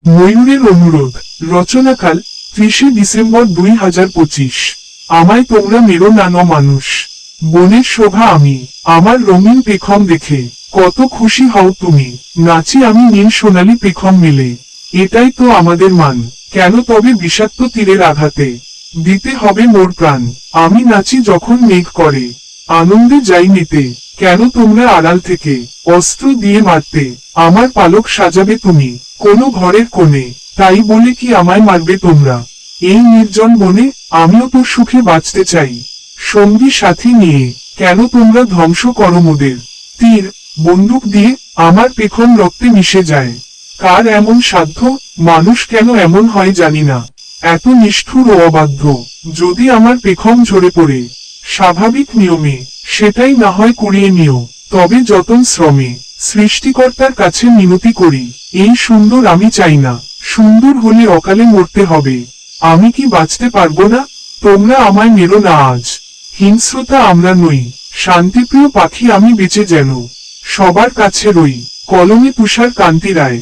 ময়ূরের অনুরোধ। রচনাকাল 30 ডিসেম্বর 2025। আমায় তোমরা মেরো না মানুষ। বনের শোভা আমি, আমার রঙিন পেখম দেখে কত খুশি হও তুমি। নাচি আমি নীল সোনালি পেখম মিলে, এটাই তো আমাদের মান। কেন তবে বিষাক্ত তীরের আঘাতে দিতে হবে মোর প্রাণ। আমি নাচি যখন মেঘ করে, আনন্দে যাই নিতে। কেন তোমরা আড়াল থেকে অস্ত্র দিয়ে মারতে? আমার পালক সাজাবে তুমি কোন ঘরের কোণে, তাই বলে কি আমায় মারবে তোমরা? এই নির্জন বনে আমিও তো সুখে বাঁচতে চাই, সঙ্গী সাথী নিয়ে। কেন তোমরা ধ্বংস করো মোদের? তীর বন্দুক দিয়ে আমার পেখম রক্তে মিশে যায়। কার এমন সাধ্য? মানুষ কেন এমন হয় জানি না, এত নিষ্ঠুর ও অবাধ্য। যদি আমার পেখম ঝরে পড়ে স্বাভাবিক নিয়মে, সেটাই না হয় কুড়িয়ে নিও, তবে যতন শ্রমে। সৃষ্টিকর্তার কাছে মিনতি করি, এই সুন্দর আমি চাই না। সুন্দর হলে অকালে মরতে হবে, আমি কি বাঁচতে পারবো না? তোমরা আমায় মেরো না আজ। হিংস্রতা আমরা নই, শান্তিপ্রিয় পাখি আমি বেঁচে যেন সবার কাছে রই। কলমে তুষার কান্তি রায়।